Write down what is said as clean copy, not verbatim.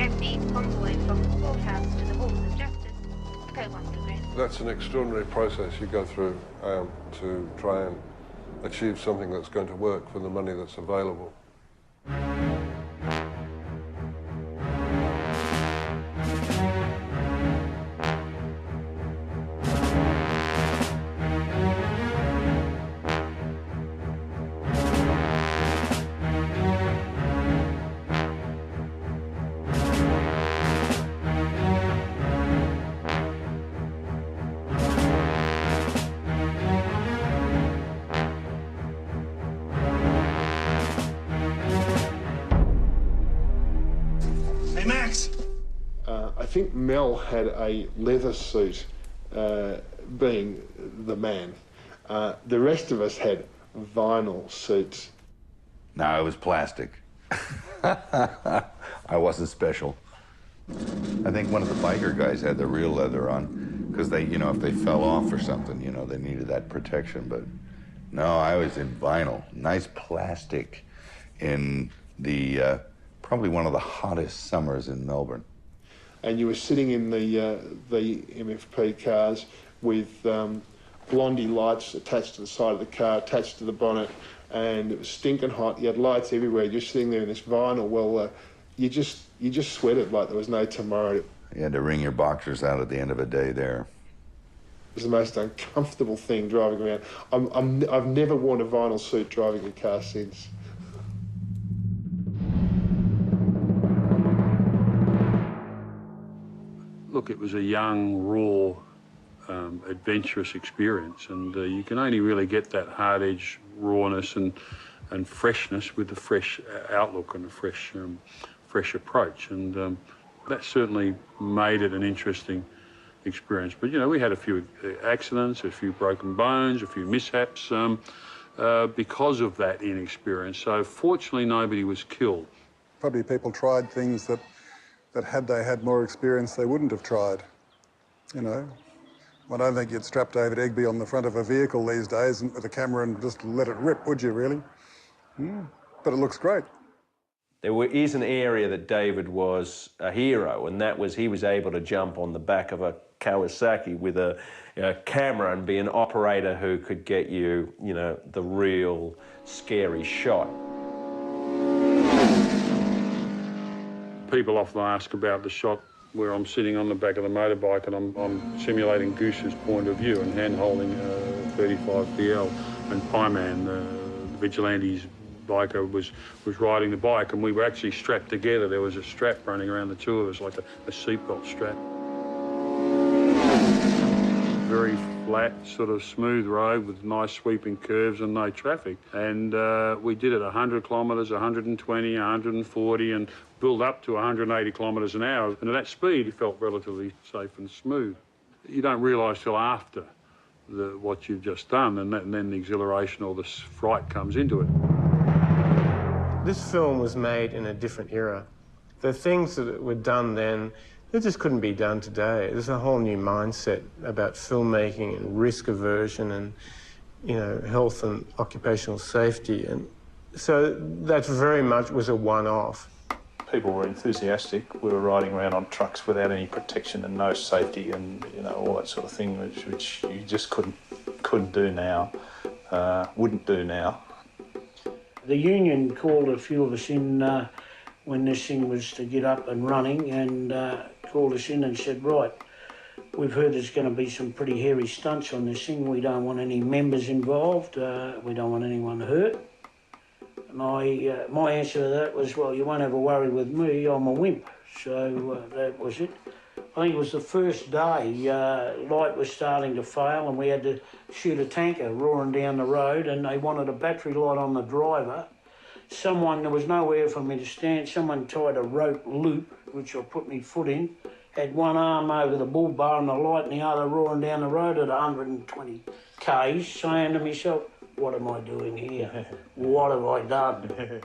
M.F.P. convoy from the courthouse to the halls of justice. Co-1 progress. That's an extraordinary process you go through to try and achieve something that's going to work for the money that's available. Max! I think Mel had a leather suit, being the man. The rest of us had vinyl suits. No, it was plastic. I wasn't special. I think one of the biker guys had the real leather on because they, you know, if they fell off or something, you know, they needed that protection. But no, I was in vinyl, nice plastic in the probably one of the hottest summers in Melbourne. And you were sitting in the M.F.P. cars with blondie lights attached to the side of the car, attached to the bonnet, and it was stinking hot. You had lights everywhere. You're just sitting there in this vinyl. Well, you just sweated like there was no tomorrow. You had to wring your boxers out at the end of a day there. It was the most uncomfortable thing driving around. I've never worn a vinyl suit driving a car since. Look, it was a young, raw, adventurous experience, and you can only really get that hard-edged rawness and freshness with the fresh outlook and a fresh approach, and that certainly made it an interesting experience. But, you know, we had a few accidents, a few broken bones, a few mishaps because of that inexperience. So fortunately, nobody was killed. Probably people tried things that had they had more experience, they wouldn't have tried, you know. I don't think you'd strap David Egby on the front of a vehicle these days with a camera and just let it rip, would you, really? But it looks great. There is an area that David was a hero, and that was he was able to jump on the back of a Kawasaki with a camera and be an operator who could get you, you know, the real scary shot. People often ask about the shot where I'm sitting on the back of the motorbike and I'm simulating Goose's point of view and hand-holding 35 PL, and Pieman, the vigilante's biker, was riding the bike, and we were actually strapped together. There was a strap running around the two of us, like a seatbelt strap. Very flat, sort of smooth road with nice sweeping curves and no traffic. And we did it 100 kilometres, 120, 140, and built up to 180 kilometres an hour. And at that speed, it felt relatively safe and smooth. You don't realise till after what you've just done, and then the exhilaration or the fright comes into it. This film was made in a different era. The things that were done then, they just couldn't be done today. There's a whole new mindset about filmmaking and risk aversion and, you know, health and occupational safety. And so that very much was a one-off. People were enthusiastic. We were riding around on trucks without any protection and no safety and, you know, all that sort of thing, which you just couldn't do now, wouldn't do now. The union called a few of us in when this thing was to get up and running, and called us in and said, right, we've heard there's going to be some pretty hairy stunts on this thing. We don't want any members involved. We don't want anyone hurt. And my answer to that was, well, you won't have a worry with me. I'm a wimp. So that was it. I think it was the first day, light was starting to fail and we had to shoot a tanker roaring down the road, and they wanted a battery light on the driver. There was nowhere for me to stand. Someone tied a rope loop, which I put my foot in, had one arm over the bull bar and the light and the other roaring down the road at 120 k's, saying to myself, what am I doing here? What have I done?